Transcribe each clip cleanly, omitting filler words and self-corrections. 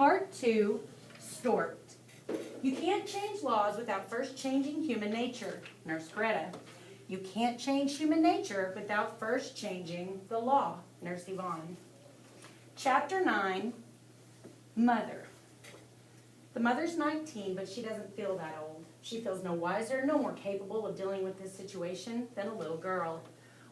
Part 2, Stork. You can't change laws without first changing human nature. Nurse Greta. You can't change human nature without first changing the law. Nurse Yvonne. Chapter 9, Mother. The mother's 19, but she doesn't feel that old. She feels no wiser, no more capable of dealing with this situation than a little girl.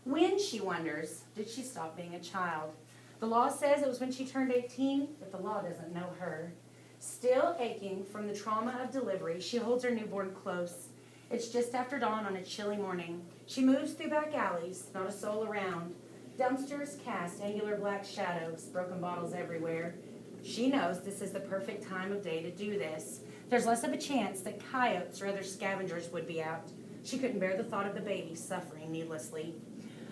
When, she wonders, did she stop being a child? The law says it was when she turned 18, but the law doesn't know her. Still aching from the trauma of delivery, she holds her newborn close. It's just after dawn on a chilly morning. She moves through back alleys, not a soul around. Dumpsters cast angular black shadows, broken bottles everywhere. She knows this is the perfect time of day to do this. There's less of a chance that coyotes or other scavengers would be out. She couldn't bear the thought of the baby suffering needlessly.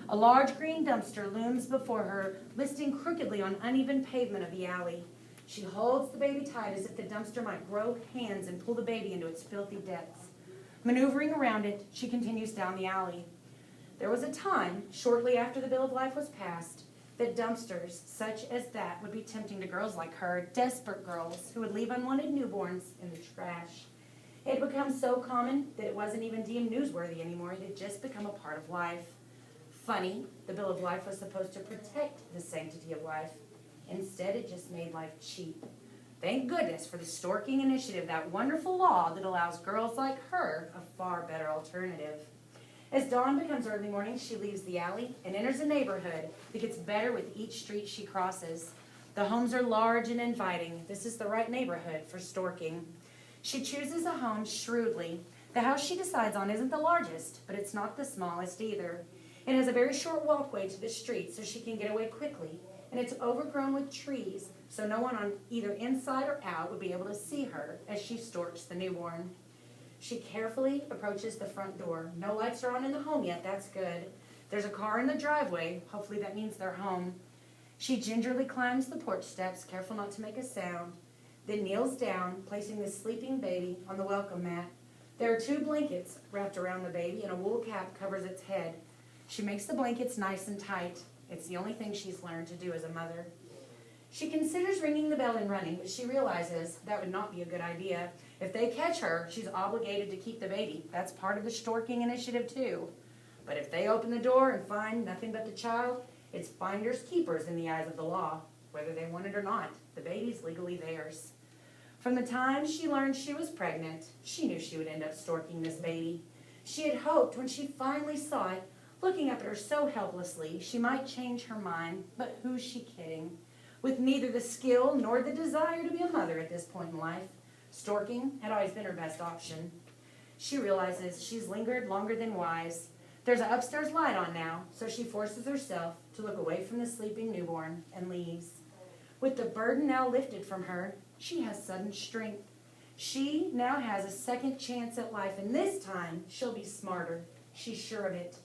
A large green dumpster looms before her, listing crookedly on uneven pavement of the alley. She holds the baby tight as if the dumpster might grow hands and pull the baby into its filthy depths. Maneuvering around it, she continues down the alley. There was a time, shortly after the Bill of Life was passed, that dumpsters such as that would be tempting to girls like her, desperate girls who would leave unwanted newborns in the trash. It had become so common that it wasn't even deemed newsworthy anymore. It had just become a part of life. Funny, the Bill of Life was supposed to protect the sanctity of life. Instead, it just made life cheap. Thank goodness for the Storking Initiative, that wonderful law that allows girls like her a far better alternative. As dawn becomes early morning, she leaves the alley and enters a neighborhood that gets better with each street she crosses. The homes are large and inviting. This is the right neighborhood for Storking. She chooses a home shrewdly. The house she decides on isn't the largest, but it's not the smallest either. It has a very short walkway to the street so she can get away quickly, and it's overgrown with trees so no one on either inside or out would be able to see her as she storks the newborn. She carefully approaches the front door. No lights are on in the home yet, that's good. There's a car in the driveway, hopefully that means they're home. She gingerly climbs the porch steps, careful not to make a sound, then kneels down, placing the sleeping baby on the welcome mat. There are 2 blankets wrapped around the baby and a wool cap covers its head. She makes the blankets nice and tight. It's the only thing she's learned to do as a mother. She considers ringing the bell and running, but she realizes that would not be a good idea. If they catch her, she's obligated to keep the baby. That's part of the Storking Initiative too. But if they open the door and find nothing but the child, it's finders keepers in the eyes of the law. Whether they want it or not, the baby's legally theirs. From the time she learned she was pregnant, she knew she would end up storking this baby. She had hoped when she finally saw it, looking up at her so helplessly, she might change her mind, but who's she kidding? With neither the skill nor the desire to be a mother at this point in life, storking had always been her best option. She realizes she's lingered longer than wise. There's an upstairs light on now, so she forces herself to look away from the sleeping newborn and leaves. With the burden now lifted from her, she has sudden strength. She now has a second chance at life, and this time she'll be smarter. She's sure of it.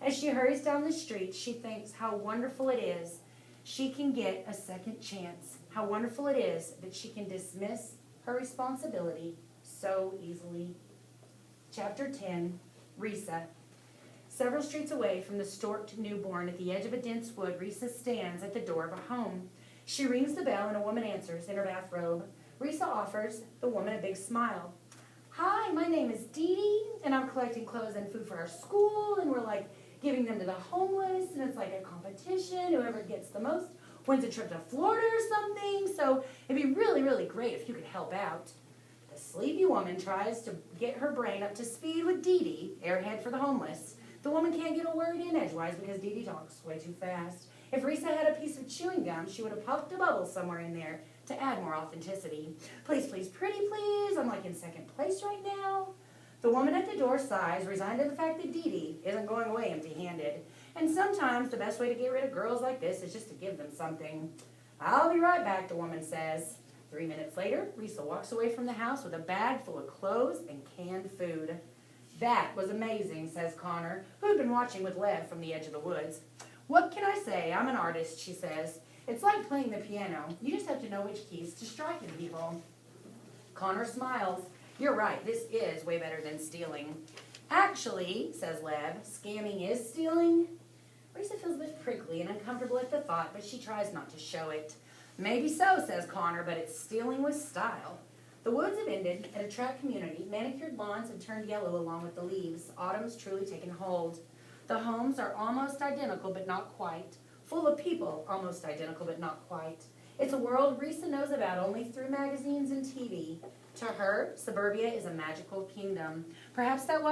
As she hurries down the street, she thinks how wonderful it is she can get a second chance. How wonderful it is that she can dismiss her responsibility so easily. Chapter 10, Risa. Several streets away from the storked newborn at the edge of a dense wood, Risa stands at the door of a home. She rings the bell and a woman answers in her bathrobe. Risa offers the woman a big smile. Hi, my name is Dee Dee, and I'm collecting clothes and food for our school, and we're giving them to the homeless, and it's like a competition. Whoever gets the most wins a trip to Florida or something, so it'd be really, really great if you could help out. The sleepy woman tries to get her brain up to speed with Dee Dee, airhead for the homeless. The woman can't get a word in edgewise because Dee Dee talks way too fast. If Risa had a piece of chewing gum, she would have puffed a bubble somewhere in there to add more authenticity. Please, please, pretty please, I'm in second place right now. The woman at the door sighs, resigned to the fact that Dee Dee isn't going away empty-handed. And sometimes the best way to get rid of girls like this is just to give them something. I'll be right back, the woman says. 3 minutes later, Risa walks away from the house with a bag full of clothes and canned food. That was amazing, says Connor, who had been watching with Lev from the edge of the woods. What can I say? I'm an artist, she says. It's like playing the piano. You just have to know which keys to strike in people. Connor smiles. You're right, this is way better than stealing. Actually, says Lev, scamming is stealing. Risa feels a bit prickly and uncomfortable at the thought, but she tries not to show it. Maybe so, says Connor, but it's stealing with style. The woods have ended at a tract community. Manicured lawns have turned yellow along with the leaves. Autumn's truly taken hold. The homes are almost identical, but not quite. Full of people, almost identical, but not quite. It's a world Risa knows about only through magazines and TV. To her, suburbia is a magical kingdom. Perhaps that's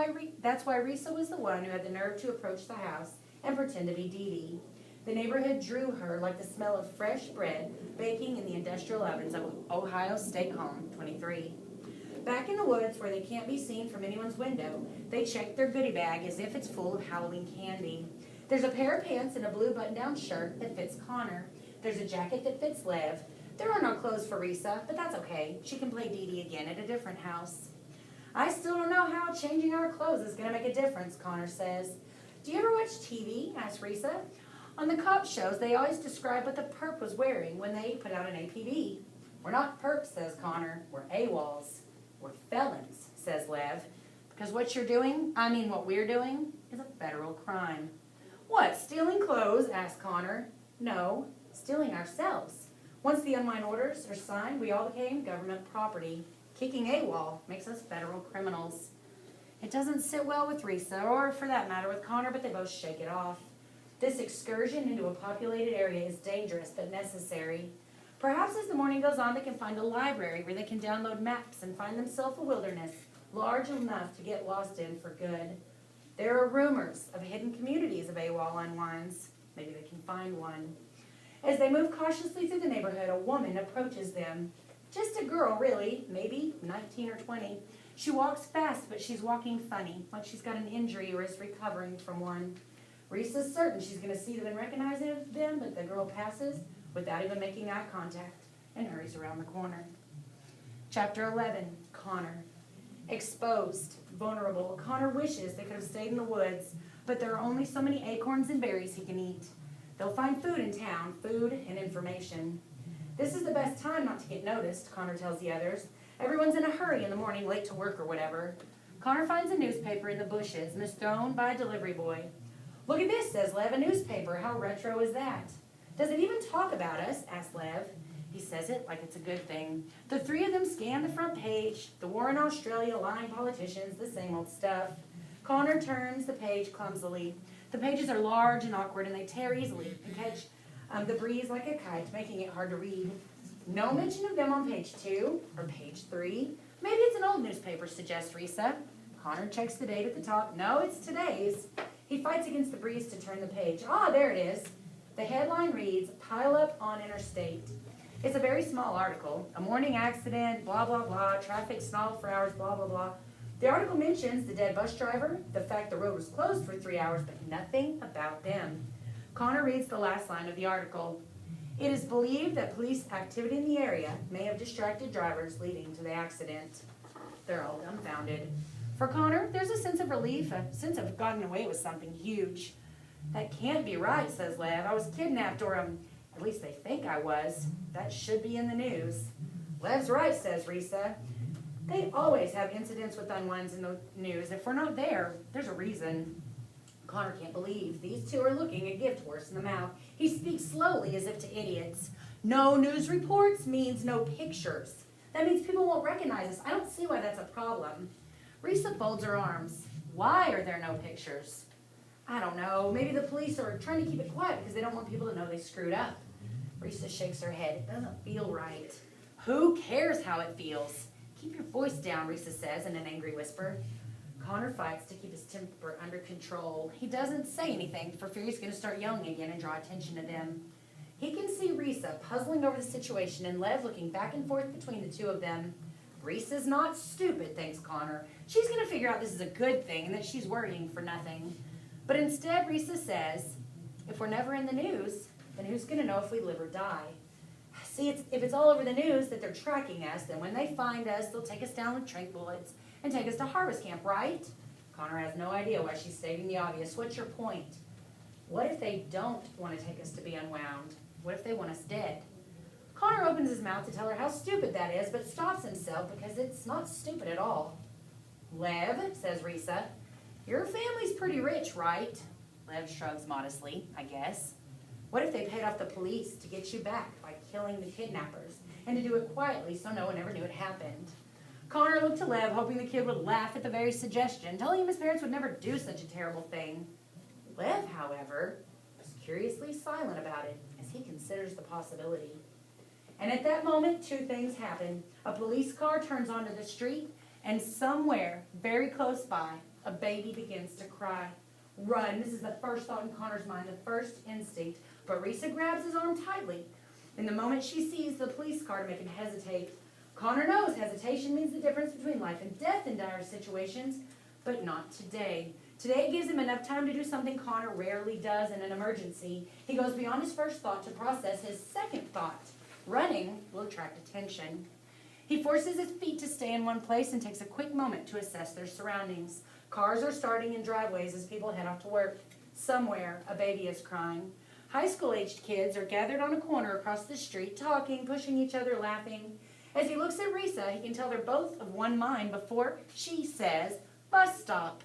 why Risa was the one who had the nerve to approach the house and pretend to be Dee Dee. The neighborhood drew her like the smell of fresh bread baking in the industrial ovens of Ohio State Home 23. Back in the woods where they can't be seen from anyone's window, they check their goodie bag as if it's full of Halloween candy. There's a pair of pants and a blue button-down shirt that fits Connor. There's a jacket that fits Lev. There are no clothes for Risa, but that's okay. She can play Dee Dee again at a different house. I still don't know how changing our clothes is going to make a difference, Connor says. Do you ever watch TV? Asks Risa. On the cop shows, they always describe what the perp was wearing when they put out an APB. We're not perps, says Connor. We're AWOLs. We're felons, says Lev. Because what we're doing, is a federal crime. What, stealing clothes? Asks Connor. No, stealing ourselves. Once the Unwind orders are signed, we all became government property. Kicking AWOL makes us federal criminals. It doesn't sit well with Risa, or for that matter with Connor, but they both shake it off. This excursion into a populated area is dangerous but necessary. Perhaps as the morning goes on, they can find a library where they can download maps and find themselves a wilderness large enough to get lost in for good. There are rumors of hidden communities of AWOL unwinds. Maybe they can find one. As they move cautiously through the neighborhood, a woman approaches them. Just a girl, really, maybe 19 or 20. She walks fast, but she's walking funny, like she's got an injury or is recovering from one. Risa's certain she's going to see them and recognize them, but the girl passes without even making eye contact and hurries around the corner. Chapter 11, Connor. Exposed, vulnerable, Connor wishes they could have stayed in the woods, but there are only so many acorns and berries he can eat. They'll find food in town, food and information. This is the best time not to get noticed, Connor tells the others. Everyone's in a hurry in the morning, late to work or whatever. Connor finds a newspaper in the bushes and is thrown by a delivery boy. Look at this, says Lev, a newspaper. How retro is that? Does it even talk about us? Asks Lev. He says it like it's a good thing. The three of them scan the front page. The war in Australia, lying politicians, the same old stuff. Connor turns the page clumsily. The pages are large and awkward, and they tear easily and catch the breeze like a kite, making it hard to read. No mention of them on page 2 or page 3. Maybe it's an old newspaper, suggests Risa. Connor checks the date at the top. No, it's today's. He fights against the breeze to turn the page. Ah, there it is. The headline reads, Pile Up on Interstate. It's a very small article. A morning accident, blah, blah, blah, traffic stalled for hours, blah, blah, blah. The article mentions the dead bus driver, the fact the road was closed for 3 hours, but nothing about them. Connor reads the last line of the article. It is believed that police activity in the area may have distracted drivers leading to the accident. They're all dumbfounded. For Connor, there's a sense of relief, a sense of gotten away with something huge. That can't be right, says Lev. I was kidnapped, or at least they think I was. That should be in the news. Lev's right, says Risa. They always have incidents with unwinds in the news. If we're not there, there's a reason. Connor can't believe these two are looking a gift horse in the mouth. He speaks slowly as if to idiots. No news reports means no pictures. That means people won't recognize us. I don't see why that's a problem. Risa folds her arms. Why are there no pictures? I don't know. Maybe the police are trying to keep it quiet because they don't want people to know they screwed up. Risa shakes her head. It doesn't feel right. Who cares how it feels? Keep your voice down, Risa says in an angry whisper. Connor fights to keep his temper under control. He doesn't say anything for fear he's going to start yelling again and draw attention to them. He can see Risa puzzling over the situation and Lev looking back and forth between the two of them. Risa's not stupid, thinks Connor. She's going to figure out this is a good thing and that she's worrying for nothing. But instead, Risa says, if we're never in the news, then who's going to know if we live or die? See, if it's all over the news that they're tracking us, then when they find us, they'll take us down with trank bullets and take us to harvest camp, right? Connor has no idea why she's stating the obvious. What's your point? What if they don't want to take us to be unwound? What if they want us dead? Connor opens his mouth to tell her how stupid that is, but stops himself because it's not stupid at all. Lev, says Risa, your family's pretty rich, right? Lev shrugs modestly, I guess. What if they paid off the police to get you back by killing the kidnappers, and to do it quietly so no one ever knew it happened? Connor looked to Lev, hoping the kid would laugh at the very suggestion, telling him his parents would never do such a terrible thing. Lev, however, was curiously silent about it, as he considers the possibility. And at that moment, two things happen. A police car turns onto the street, and somewhere, very close by, a baby begins to cry. Run. This is the first thought in Connor's mind, the first instinct. But Risa grabs his arm tightly. In the moment she sees the police car to make him hesitate. Connor knows hesitation means the difference between life and death in dire situations, but not today. Today gives him enough time to do something Connor rarely does in an emergency. He goes beyond his first thought to process his second thought. Running will attract attention. He forces his feet to stay in one place and takes a quick moment to assess their surroundings. Cars are starting in driveways as people head off to work. Somewhere, a baby is crying. High school-aged kids are gathered on a corner across the street, talking, pushing each other, laughing. As he looks at Risa, he can tell they're both of one mind before she says, "Bus stop."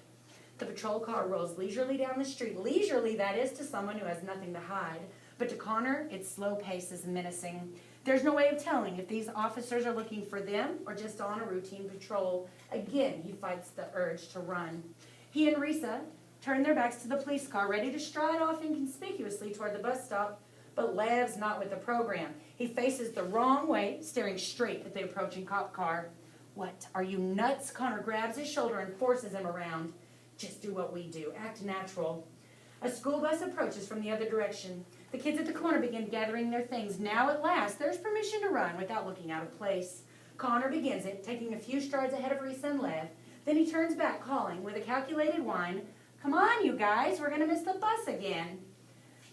The patrol car rolls leisurely down the street. Leisurely, that is, to someone who has nothing to hide. But to Connor, its slow pace is menacing. There's no way of telling if these officers are looking for them or just on a routine patrol. Again, he fights the urge to run. He and Risa turn their backs to the police car, ready to stride off inconspicuously toward the bus stop. But Lev's not with the program. He faces the wrong way, staring straight at the approaching cop car. "What, are you nuts?" Connor grabs his shoulder and forces him around. "Just do what we do. Act natural." A school bus approaches from the other direction. The kids at the corner begin gathering their things. Now at last, there's permission to run without looking out of place. Connor begins it, taking a few strides ahead of Risa and Lev. Then he turns back, calling with a calculated whine, "Come on, you guys, we're going to miss the bus again."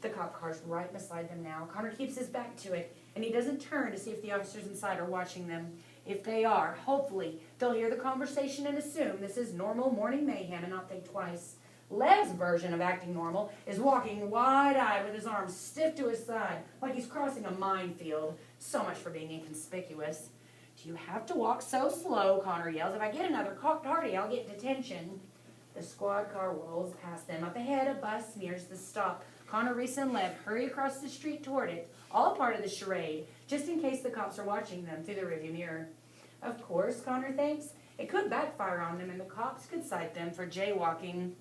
The cop car's right beside them now. Connor keeps his back to it, and he doesn't turn to see if the officers inside are watching them. If they are, hopefully, they'll hear the conversation and assume this is normal morning mayhem and not think twice. Lev's version of acting normal is walking wide-eyed with his arms stiff to his side, like he's crossing a minefield. So much for being inconspicuous. "Do you have to walk so slow?" Connor yells. "If I get another cocked hardy, I'll get detention." The squad car rolls past them. Up ahead, a bus nears the stop. Connor, Risa, and Lev hurry across the street toward it, all part of the charade, just in case the cops are watching them through the rearview mirror. Of course, Connor thinks, it could backfire on them and the cops could cite them for jaywalking.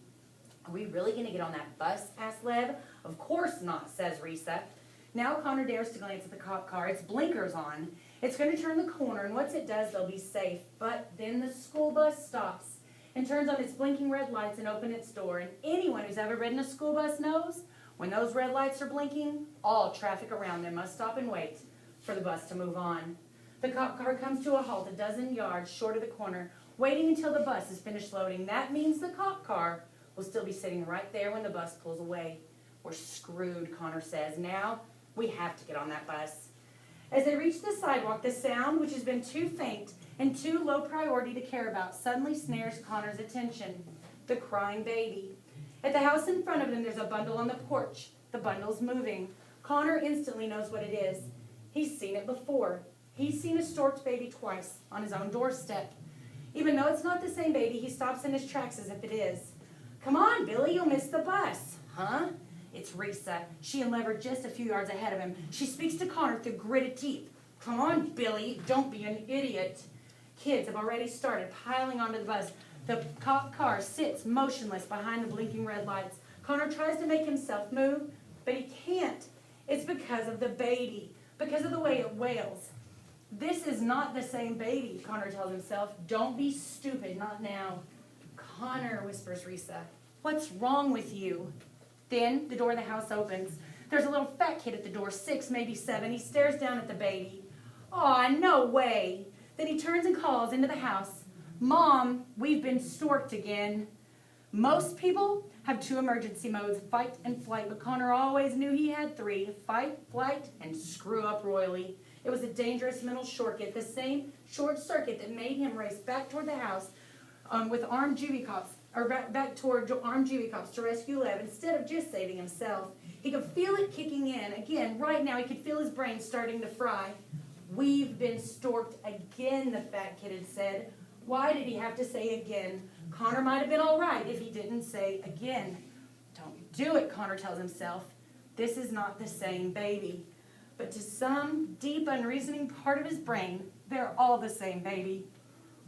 "Are we really going to get on that bus?" asks Lev. "Of course not," says Risa. Now Connor dares to glance at the cop car. Its blinkers on. It's going to turn the corner, and once it does, they'll be safe. But then the school bus stops and turns on its blinking red lights and opens its door. And anyone who's ever ridden a school bus knows when those red lights are blinking, all traffic around them must stop and wait for the bus to move on. The cop car comes to a halt a dozen yards short of the corner, waiting until the bus is finished loading. That means the cop car will still be sitting right there when the bus pulls away. "We're screwed," Connor says. "Now we have to get on that bus." As they reach the sidewalk, the sound, which has been too faint and too low priority to care about, suddenly snares Connor's attention. The crying baby. At the house in front of them, there's a bundle on the porch. The bundle's moving. Connor instantly knows what it is. He's seen it before. He's seen a storked baby twice on his own doorstep. Even though it's not the same baby, he stops in his tracks as if it is. "Come on, Billy, you'll miss the bus." "Huh?" It's Risa. She and Lev are just a few yards ahead of him. She speaks to Connor through gritted teeth. "Come on, Billy, don't be an idiot." Kids have already started piling onto the bus. The cop car sits motionless behind the blinking red lights. Connor tries to make himself move, but he can't. It's because of the baby, because of the way it wails. "This is not the same baby," Connor tells himself. "Don't be stupid, not now." "Connor," whispers Risa, "what's wrong with you?" Then the door of the house opens. There's a little fat kid at the door, 6, maybe 7. He stares down at the baby. "Aw, no way." Then he turns and calls into the house, "Mom, we've been storked again." Most people have 2 emergency modes, fight and flight, but Connor always knew he had 3, fight, flight, and screw up royally. It was a dangerous mental shortcut, the same short circuit that made him race back toward the house with armed Juvie cops, or back toward armed Juvie cops to rescue Lev instead of just saving himself. He could feel it kicking in. Again, right now, he could feel his brain starting to fry. "We've been storked again," the fat kid had said. Why did he have to say again? Connor might have been all right if he didn't say again. "Don't do it," Connor tells himself. This is not the same baby. But to some deep, unreasoning part of his brain, they're all the same baby.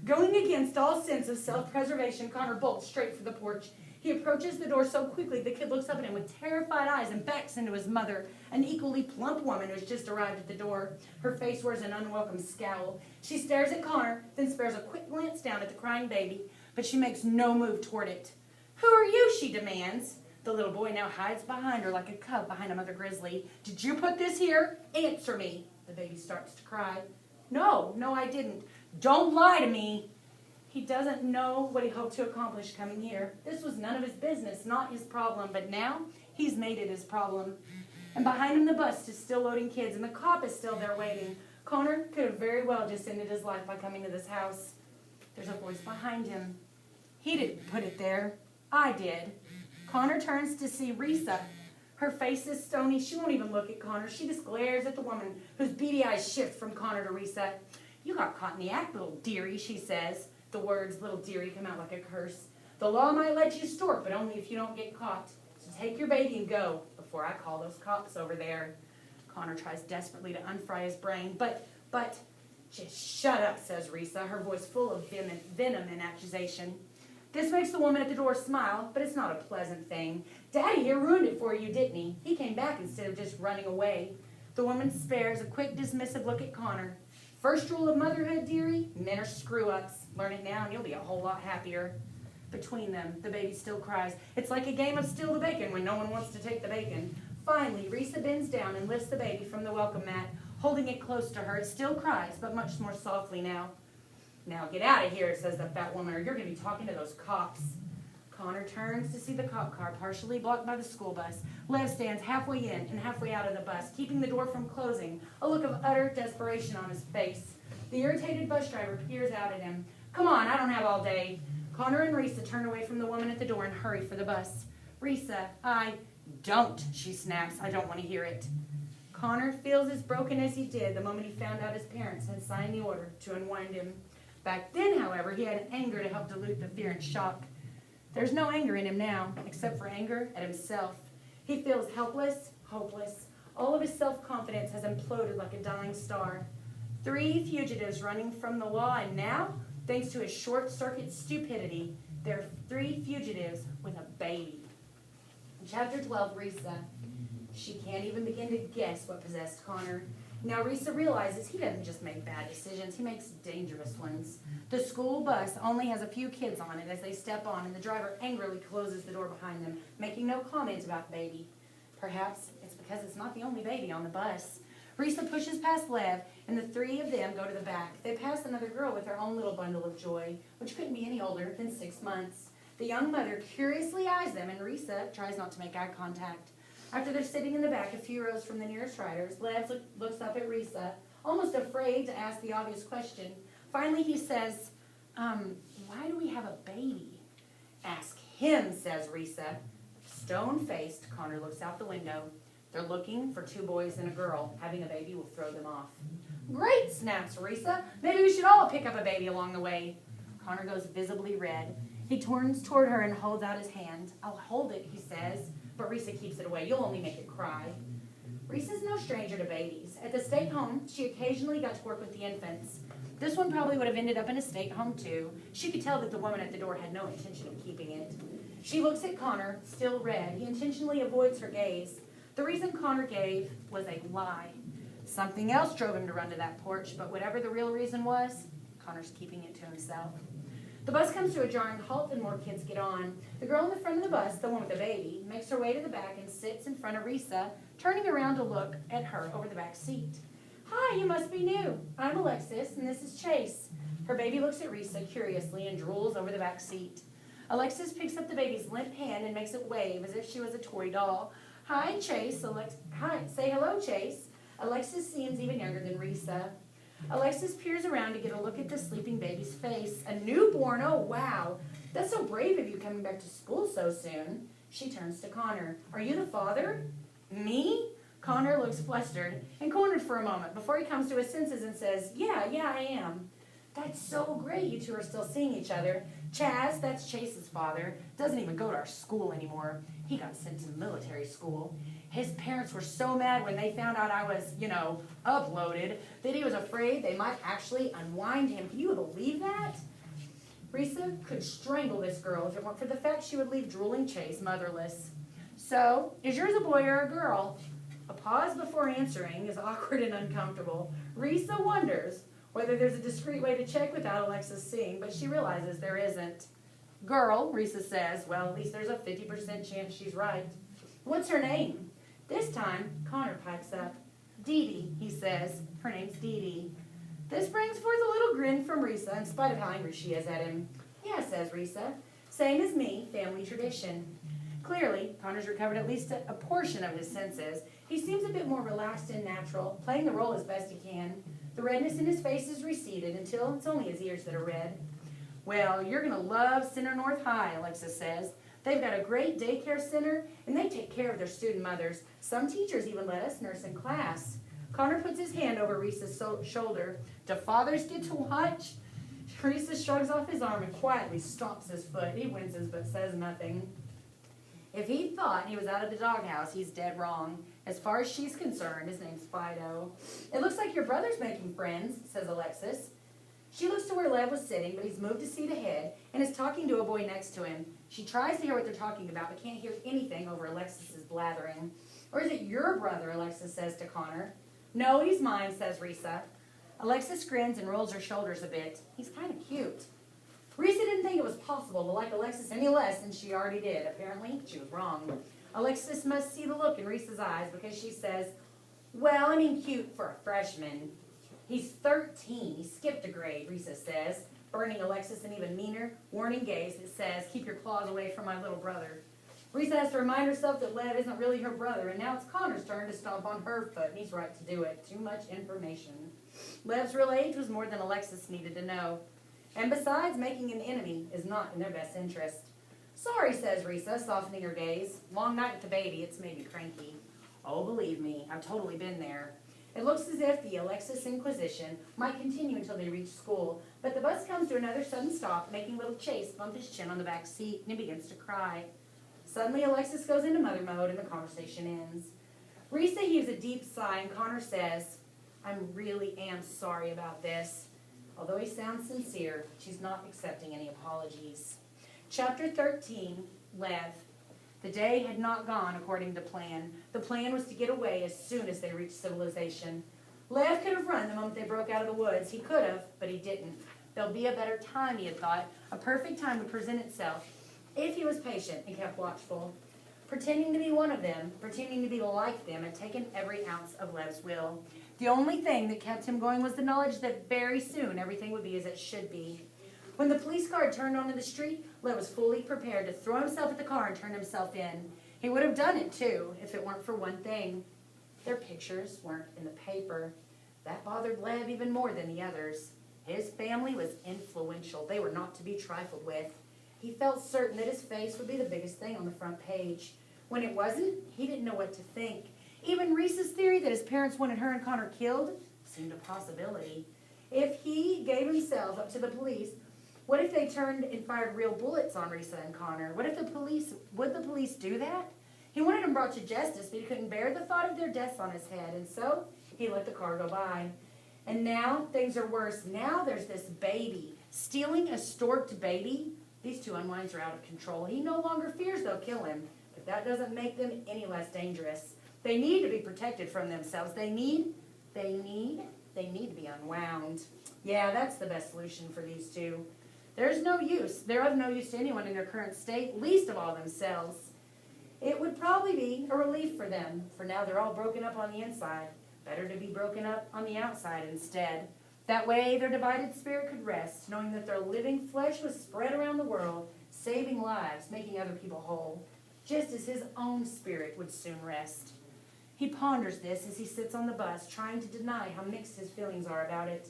Going against all sense of self-preservation, Connor bolts straight for the porch. He approaches the door so quickly the kid looks up at him with terrified eyes and backs into his mother, an equally plump woman who's just arrived at the door. Her face wears an unwelcome scowl. She stares at Connor, then spares a quick glance down at the crying baby, but she makes no move toward it. "Who are you?" she demands. The little boy now hides behind her like a cub behind a mother grizzly. "Did you put this here? Answer me." The baby starts to cry. No, I didn't. "Don't lie to me." He doesn't know what he hoped to accomplish coming here. This was none of his business, not his problem, but now he's made it his problem. And behind him the bus is still loading kids, and the cop is still there waiting. Connor could have very well just ended his life by coming to this house. There's a voice behind him. "He didn't put it there. I did." Connor turns to see Risa. Her face is stony. She won't even look at Connor. She just glares at the woman, whose beady eyes shift from Connor to Risa. "You got caught in the act, little dearie," she says. The words "little dearie" come out like a curse. "The law might let you stork, but only if you don't get caught. So take your baby and go before I call those cops over there." Connor tries desperately to unfry his brain. But, "Just shut up," says Risa, her voice full of venom and accusation. This makes the woman at the door smile, but it's not a pleasant thing. "Daddy here ruined it for you, didn't he? He came back instead of just running away." The woman spares a quick, dismissive look at Connor. "First rule of motherhood, dearie, men are screw-ups. Learn it now and you'll be a whole lot happier." Between them, the baby still cries. It's like a game of steal the bacon when no one wants to take the bacon. Finally, Risa bends down and lifts the baby from the welcome mat, holding it close to her. It still cries, but much more softly now. "Now get out of here," says the fat woman, "or you're going to be talking to those cops." Connor turns to see the cop car partially blocked by the school bus. Lev stands halfway in and halfway out of the bus, keeping the door from closing, a look of utter desperation on his face. The irritated bus driver peers out at him. "Come on, I don't have all day." Connor and Risa turn away from the woman at the door and hurry for the bus. "Risa, don't," she snaps. "I don't want to hear it." Connor feels as broken as he did the moment he found out his parents had signed the order to unwind him. Back then, however, he had anger to help dilute the fear and shock. There's no anger in him now, except for anger at himself. He feels helpless, hopeless. All of his self-confidence has imploded like a dying star. 3 fugitives running from the law, and now, thanks to his short-circuit stupidity, there are 3 fugitives with a baby. In Chapter 12, Risa. She can't even begin to guess what possessed Connor. Now Risa realizes he doesn't just make bad decisions, he makes dangerous ones. The school bus only has a few kids on it as they step on, and the driver angrily closes the door behind them, making no comment about the baby. Perhaps it's because it's not the only baby on the bus. Risa pushes past Lev, and the 3 of them go to the back. They pass another girl with her own little bundle of joy, which couldn't be any older than 6 months. The young mother curiously eyes them, and Risa tries not to make eye contact. After they're sitting in the back a few rows from the nearest riders, Lev looks up at Risa, almost afraid to ask the obvious question. Finally he says, "Why do we have a baby?" "Ask him," says Risa. Stone-faced, Connor looks out the window. They're looking for 2 boys and a girl. Having a baby will throw them off. "Great," snaps Risa. "Maybe we should all pick up a baby along the way." Connor goes visibly red. He turns toward her and holds out his hand. "I'll hold it," he says. But Risa keeps it away. "You'll only make it cry." Risa's no stranger to babies. At the state home, she occasionally got to work with the infants. This one probably would have ended up in a state home too. She could tell that the woman at the door had no intention of keeping it. She looks at Connor, still red. He intentionally avoids her gaze. The reason Connor gave was a lie. Something else drove him to run to that porch, but whatever the real reason was, Connor's keeping it to himself. The bus comes to a jarring halt and more kids get on. The girl in the front of the bus, the one with the baby, makes her way to the back and sits in front of Risa, turning around to look at her over the back seat. "Hi, you must be new. I'm Alexis, and this is Chase." Her baby looks at Risa curiously and drools over the back seat. Alexis picks up the baby's limp hand and makes it wave as if she was a toy doll. "Hi, Chase." Hi, say hello, Chase. Alexis seems even younger than Risa. Alexis peers around to get a look at the sleeping baby's face. "A newborn? Oh, wow. That's so brave of you coming back to school so soon." She turns to Connor. "Are you the father?" "Me?" Connor looks flustered and cornered for a moment before he comes to his senses and says, Yeah, I am." "That's so great you 2 are still seeing each other. Chaz, that's Chase's father, doesn't even go to our school anymore. He got sent to military school. His parents were so mad when they found out I was, uploaded, that he was afraid they might actually unwind him. Can you believe that? Risa could strangle this girl if it weren't for the fact she would leave drooling Chase motherless. So, is yours a boy or a girl? A pause before answering is awkward and uncomfortable. Risa wonders whether there's a discreet way to check without Alexis seeing, but she realizes there isn't. Girl, Risa says. Well, at least there's a 50% chance she's right. What's her name? This time, Connor pipes up. Dee Dee, he says. Her name's Dee Dee. This brings forth a little grin from Risa, in spite of how angry she is at him. Yeah, says Risa. Same as me, family tradition. Clearly, Connor's recovered at least a portion of his senses. He seems a bit more relaxed and natural, playing the role as best he can. The redness in his face is receded until it's only his ears that are red. Well, you're going to love Center North High, Alexis says. They've got a great daycare center, and they take care of their student mothers. Some teachers even let us nurse in class. Connor puts his hand over Risa's shoulder. Do fathers get to watch? Risa shrugs off his arm and quietly stomps his foot. He winces but says nothing. If he thought he was out of the doghouse, he's dead wrong. As far as she's concerned, his name's Fido. It looks like your brother's making friends, says Alexis. She looks to where Lev was sitting, but he's moved a seat ahead and is talking to a boy next to him. She tries to hear what they're talking about, but can't hear anything over Alexis's blathering. Or is it your brother, Alexis says to Connor. No, he's mine, says Risa. Alexis grins and rolls her shoulders a bit. He's kind of cute. Risa didn't think it was possible to like Alexis any less than she already did. Apparently, she was wrong. Alexis must see the look in Risa's eyes because she says, well, I mean cute for a freshman. He's 13. He skipped a grade, Risa says, burning Alexis an even meaner, warning gaze that says, keep your claws away from my little brother. Risa has to remind herself that Lev isn't really her brother, and now it's Connor's turn to stomp on her foot, and he's right to do it. Too much information. Lev's real age was more than Alexis needed to know. And besides, making an enemy is not in their best interest. Sorry, says Risa, softening her gaze. Long night with the baby, it's made me cranky. Oh, believe me, I've totally been there. It looks as if the Alexis Inquisition might continue until they reach school, but the bus comes to another sudden stop, making little Chase bump his chin on the back seat, and he begins to cry. Suddenly, Alexis goes into mother mode, and the conversation ends. Risa heaves a deep sigh, and Connor says, I really am sorry about this. Although he sounds sincere, she's not accepting any apologies. Chapter 13, Lev. The day had not gone according to plan. The plan was to get away as soon as they reached civilization. Lev could have run the moment they broke out of the woods. He could have, but he didn't. There'll be a better time, he had thought. A perfect time would present itself if he was patient and kept watchful. Pretending to be one of them, pretending to be like them, had taken every ounce of Lev's will. The only thing that kept him going was the knowledge that very soon everything would be as it should be. When the police car turned onto the street, Lev was fully prepared to throw himself at the car and turn himself in. He would have done it, too, if it weren't for one thing. Their pictures weren't in the paper. That bothered Lev even more than the others. His family was influential. They were not to be trifled with. He felt certain that his face would be the biggest thing on the front page. When it wasn't, he didn't know what to think. Even Risa's theory that his parents wanted her and Connor killed seemed a possibility. If he gave himself up to the police, what if they turned and fired real bullets on Risa and Connor? Would the police do that? He wanted them brought to justice, but he couldn't bear the thought of their deaths on his head, and so he let the car go by. And now things are worse. Now there's this baby. Stealing a storked baby? These two unwinds are out of control. He no longer fears they'll kill him, but that doesn't make them any less dangerous. They need to be protected from themselves. They need to be unwound. Yeah, that's the best solution for these two. There's no use. They're of no use to anyone in their current state, least of all themselves. It would probably be a relief for them, for now they're all broken up on the inside. Better to be broken up on the outside instead. That way their divided spirit could rest, knowing that their living flesh was spread around the world, saving lives, making other people whole, just as his own spirit would soon rest. He ponders this as he sits on the bus, trying to deny how mixed his feelings are about it.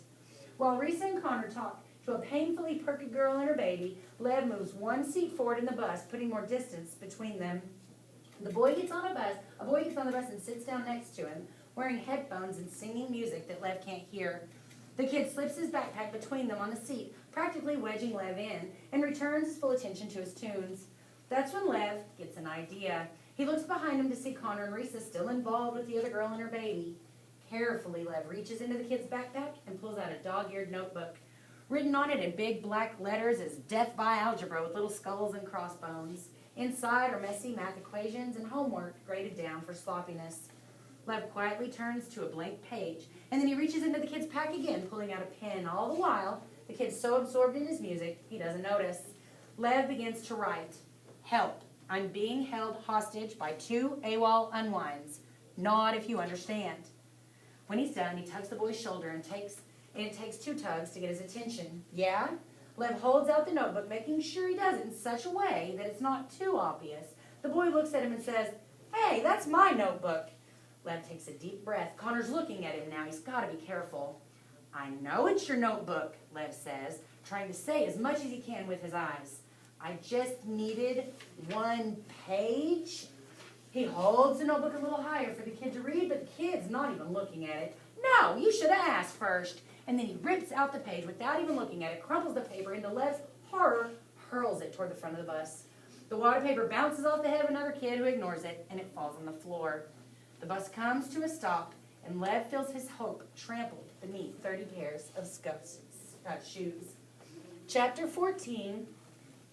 While Risa and Connor talk to a painfully perky girl and her baby, Lev moves one seat forward in the bus, putting more distance between them. A boy gets on the bus and sits down next to him, wearing headphones and singing music that Lev can't hear. The kid slips his backpack between them on the seat, practically wedging Lev in, and returns his full attention to his tunes. That's when Lev gets an idea. He looks behind him to see Connor and Risa still involved with the other girl and her baby. Carefully, Lev reaches into the kid's backpack and pulls out a dog-eared notebook. Written on it in big black letters is Death by Algebra with little skulls and crossbones. Inside are messy math equations and homework graded down for sloppiness. Lev quietly turns to a blank page, and then he reaches into the kid's pack again, pulling out a pen. All the while, the kid's so absorbed in his music, he doesn't notice. Lev begins to write, "Help. I'm being held hostage by 2 AWOL unwinds. Nod if you understand." When he's done, he tugs the boy's shoulder and it takes 2 tugs to get his attention. "Yeah?" Lev holds out the notebook, making sure he does it in such a way that it's not too obvious. The boy looks at him and says, "Hey, that's my notebook." Lev takes a deep breath. Connor's looking at him now. He's got to be careful. "I know it's your notebook," Lev says, trying to say as much as he can with his eyes. "I just needed 1 page." He holds the notebook a little higher for the kid to read, but the kid's not even looking at it. "No, you should have asked first." And then he rips out the page without even looking at it, crumples the paper, and to Lev's horror, hurls it toward the front of the bus. The water paper bounces off the head of another kid who ignores it, and it falls on the floor. The bus comes to a stop, and Lev feels his hope trampled beneath 30 pairs of shoes. Chapter 14,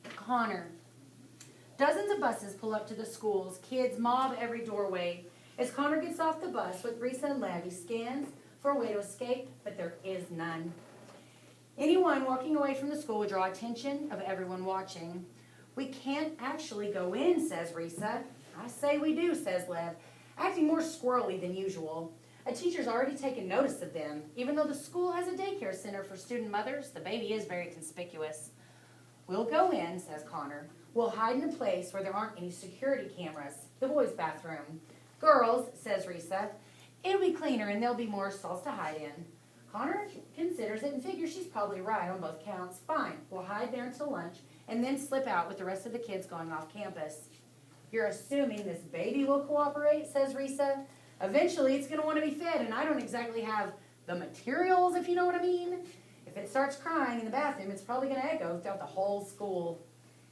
Connor. Dozens of buses pull up to the schools. Kids mob every doorway. As Connor gets off the bus with Risa and Lev, he scans for a way to escape, but there is none. Anyone walking away from the school would draw attention of everyone watching. "We can't actually go in," says Risa. "I say we do," says Lev, acting more squirrely than usual. A teacher's already taken notice of them. Even though the school has a daycare center for student mothers, the baby is very conspicuous. "We'll go in," says Connor. "We'll hide in a place where there aren't any security cameras. The boys' bathroom." "Girls," says Risa, "it'll be cleaner and there'll be more stalls to hide in." Connor considers it and figures she's probably right on both counts. "Fine, we'll hide there until lunch and then slip out with the rest of the kids going off campus." "You're assuming this baby will cooperate," says Risa. "Eventually it's going to want to be fed, and I don't exactly have the materials, if you know what I mean. If it starts crying in the bathroom, it's probably going to echo throughout the whole school."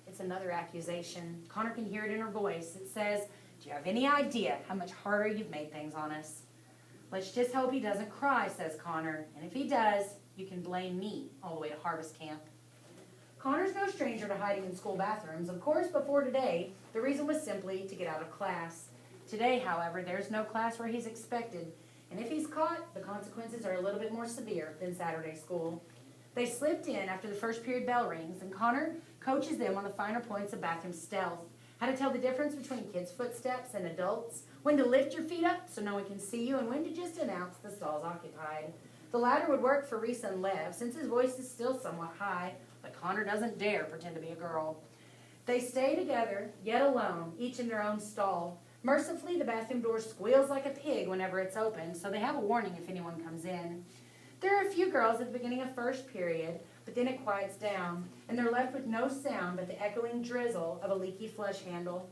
It's another accusation. Connor can hear it in her voice. It says, "Do you have any idea how much harder you've made things on us?" "Let's just hope he doesn't cry," says Connor. "And if he does, you can blame me all the way to harvest camp." Connor's no stranger to hiding in school bathrooms. Of course, before today, the reason was simply to get out of class. Today, however, there's no class where he's expected, and if he's caught, the consequences are a little bit more severe than Saturday school. They slipped in after the first period bell rings, and Connor coaches them on the finer points of bathroom stealth, how to tell the difference between kids' footsteps and adults, when to lift your feet up so no one can see you, and when to just announce the stall's occupied. The latter would work for Risa and Lev, since his voice is still somewhat high, but Connor doesn't dare pretend to be a girl. They stay together, yet alone, each in their own stall. Mercifully, the bathroom door squeals like a pig whenever it's open, so they have a warning if anyone comes in. There are a few girls at the beginning of first period, but then it quiets down, and they're left with no sound but the echoing drizzle of a leaky flush handle.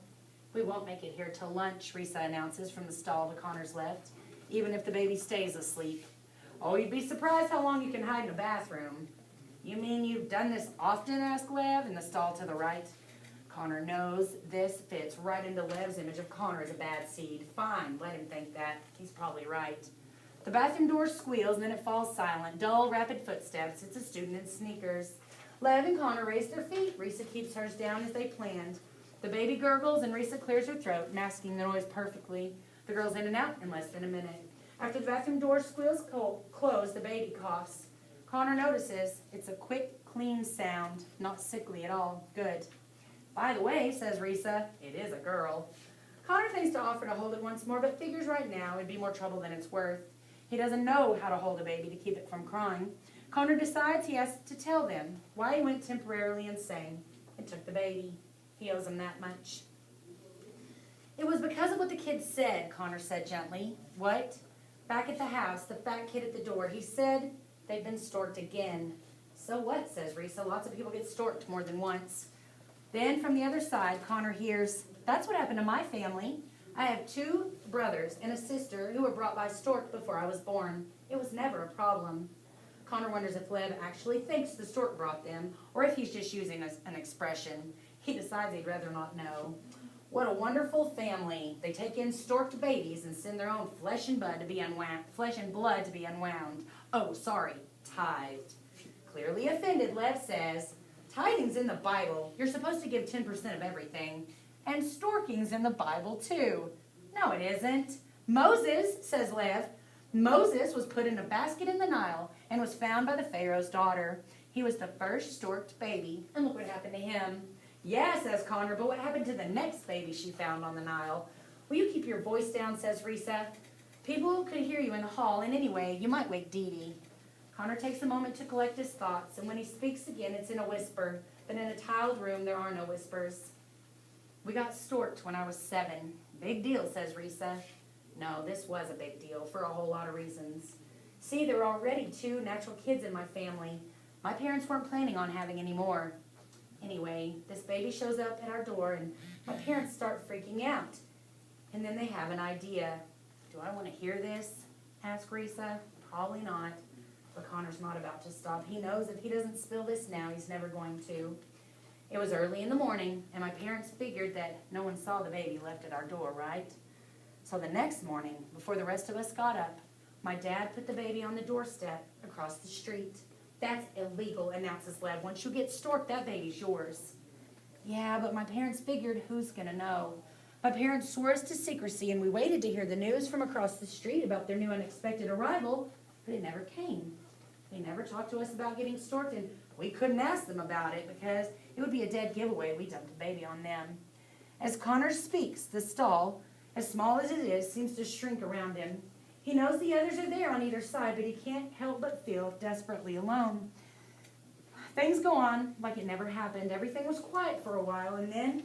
"We won't make it here till lunch," Risa announces from the stall to Connor's left, "even if the baby stays asleep." "Oh, you'd be surprised how long you can hide in a bathroom." "You mean you've done this often?" asked Lev in the stall to the right. Connor knows this fits right into Lev's image of Connor as a bad seed. Fine, let him think that. He's probably right. The bathroom door squeals, and then it falls silent. Dull, rapid footsteps. It's a student in sneakers. Lev and Connor raise their feet. Risa keeps hers down as they planned. The baby gurgles, and Risa clears her throat, masking the noise perfectly. The girl's in and out in less than a minute. After the bathroom door squeals closed, the baby coughs. Connor notices it's a quick, clean sound, not sickly at all. Good. "By the way," says Risa, "it is a girl." Connor thinks to offer to hold it once more, but figures right now it'd be more trouble than it's worth. He doesn't know how to hold a baby to keep it from crying. Connor decides he has to tell them why he went temporarily insane and took the baby. He owes them that much. "It was because of what the kids said," Connor said gently. "What?" "Back at the house, the fat kid at the door. He said they'd been storked again." "So what?" says Risa. "Lots of people get storked more than once." Then from the other side, Connor hears, "That's what happened to my family. I have 2 brothers and a sister who were brought by stork before I was born. It was never a problem." Connor wonders if Lev actually thinks the stork brought them, or if he's just using an expression. He decides he'd rather not know. What a wonderful family. They take in storked babies and send their own flesh and blood to be unwound. Oh, sorry, tithed. Clearly offended, Lev says, tithing's in the Bible. You're supposed to give 10% of everything. And storking's in the Bible too. No, it isn't. Moses, says Lev, Moses was put in a basket in the Nile and was found by the Pharaoh's daughter. He was the first storked baby, and look what happened to him. Yeah, says Connor, but what happened to the next baby she found on the Nile? Will you keep your voice down, says Risa. People could hear you in the hall, and anyway, you might wake Dee Dee. Connor takes a moment to collect his thoughts, and when he speaks again, it's in a whisper, but in a tiled room, there are no whispers. We got storked when I was 7. Big deal, says Risa. No, this was a big deal for a whole lot of reasons. See, there were already 2 natural kids in my family. My parents weren't planning on having any more. Anyway, this baby shows up at our door, and my parents start freaking out. And then they have an idea. Do I want to hear this? Asked Risa. Probably not. But Connor's not about to stop. He knows if he doesn't spill this now, he's never going to. It was early in the morning, and my parents figured that no one saw the baby left at our door, right? So the next morning, before the rest of us got up, my dad put the baby on the doorstep across the street. That's illegal, announces Lev. Once you get storked, that baby's yours. Yeah, but my parents figured, who's going to know? My parents swore us to secrecy, and we waited to hear the news from across the street about their new unexpected arrival, but it never came. They never talked to us about getting storked, and we couldn't ask them about it because it would be a dead giveaway we dumped a baby on them. As Connor speaks, the stall, as small as it is, seems to shrink around him. He knows the others are there on either side, but he can't help but feel desperately alone. Things go on like it never happened. Everything was quiet for a while, and then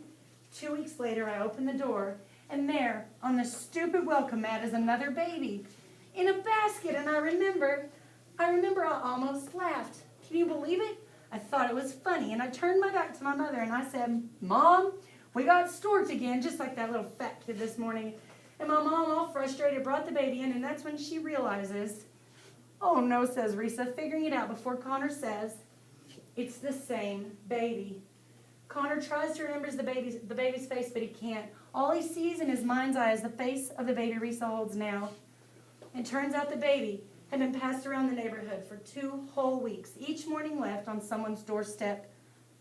2 weeks later I open the door, and there, on the stupid welcome mat, is another baby in a basket, and I remember I almost laughed. Can you believe it? I thought it was funny, and I turned my back to my mother, and I said, Mom, we got storked again, just like that little fat kid this morning. And my mom, all frustrated, brought the baby in, and that's when she realizes, oh no, says Risa, figuring it out before Connor says, it's the same baby. Connor tries to remember the baby's face, but he can't. All he sees in his mind's eye is the face of the baby Risa holds now. It turns out the baby had been passed around the neighborhood for 2 whole weeks, each morning left on someone's doorstep.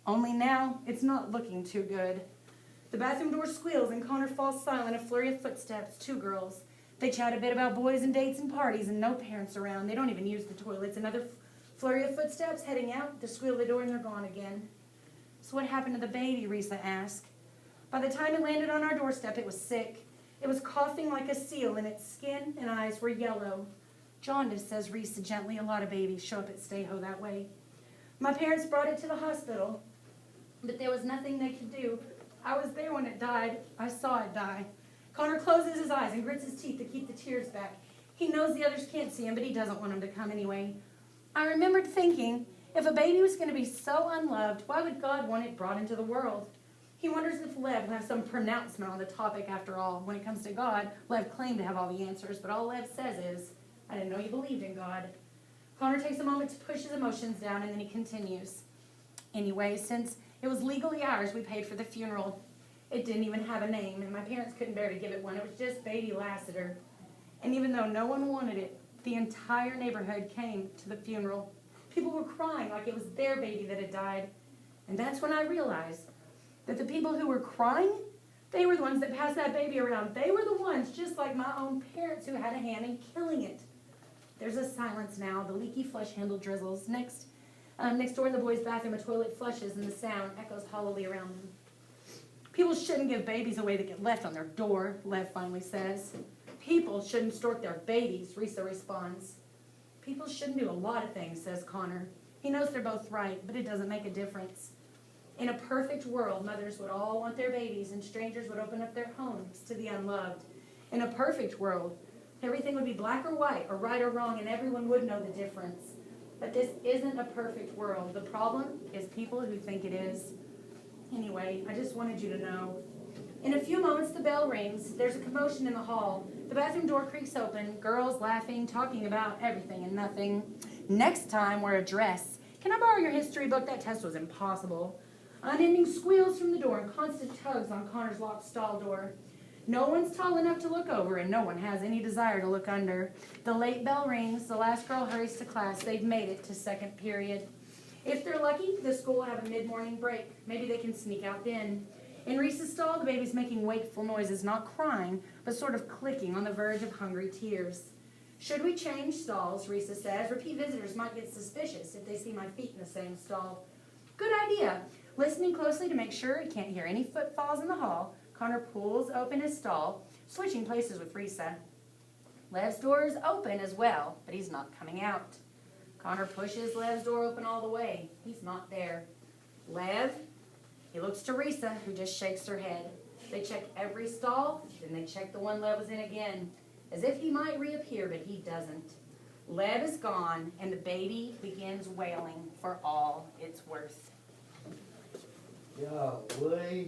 Only now, it's not looking too good. The bathroom door squeals and Connor falls silent, a flurry of footsteps, 2 girls. They chat a bit about boys and dates and parties and no parents around. They don't even use the toilets. Another flurry of footsteps heading out. They squeal the door and they're gone again. So what happened to the baby, Risa asked. By the time it landed on our doorstep, it was sick. It was coughing like a seal and its skin and eyes were yellow. Jaundice, says Risa gently. A lot of babies show up at Stayho that way. My parents brought it to the hospital, but there was nothing they could do. I was there when it died. I saw it die. Connor closes his eyes and grits his teeth to keep the tears back. He knows the others can't see him, but he doesn't want them to come anyway. I remembered thinking, if a baby was going to be so unloved, why would God want it brought into the world? He wonders if Lev will have some pronouncement on the topic after all. When it comes to God, Lev claimed to have all the answers, but all Lev says is, I didn't know you believed in God. Connor takes a moment to push his emotions down, and then he continues. Anyway, since it was legally ours, we paid for the funeral. It didn't even have a name, and my parents couldn't bear to give it one. It was just Baby Lassiter. And even though no one wanted it, the entire neighborhood came to the funeral. People were crying like it was their baby that had died. And that's when I realized that the people who were crying, they were the ones that passed that baby around. They were the ones, just like my own parents, who had a hand in killing it. There's a silence now. The leaky flush handle drizzles. Next door in the boys' bathroom, a toilet flushes, and the sound echoes hollowly around them. People shouldn't give babies away that get left on their door, Lev finally says. People shouldn't stork their babies, Risa responds. People shouldn't do a lot of things, says Connor. He knows they're both right, but it doesn't make a difference. In a perfect world, mothers would all want their babies, and strangers would open up their homes to the unloved. In a perfect world, everything would be black or white, or right or wrong, and everyone would know the difference. But this isn't a perfect world. The problem is people who think it is. Anyway, I just wanted you to know. In a few moments, the bell rings. There's a commotion in the hall. The bathroom door creaks open. Girls laughing, talking about everything and nothing. Next time, wear a dress. Can I borrow your history book? That test was impossible. Unending squeals from the door and constant tugs on Connor's locked stall door. No one's tall enough to look over, and no one has any desire to look under. The late bell rings. The last girl hurries to class. They've made it to second period. If they're lucky, the school will have a mid-morning break. Maybe they can sneak out then. In Reese's stall, the baby's making wakeful noises, not crying, but sort of clicking on the verge of hungry tears. Should we change stalls, Risa says. Repeat visitors might get suspicious if they see my feet in the same stall. Good idea. Listening closely to make sure he can't hear any footfalls in the hall, Connor pulls open his stall, switching places with Risa. Lev's door is open as well, but he's not coming out. Connor pushes Lev's door open all the way. He's not there. Lev, he looks to Risa, who just shakes her head. They check every stall, then they check the one Lev was in again, as if he might reappear, but he doesn't. Lev is gone, and the baby begins wailing for all it's worth. Golly,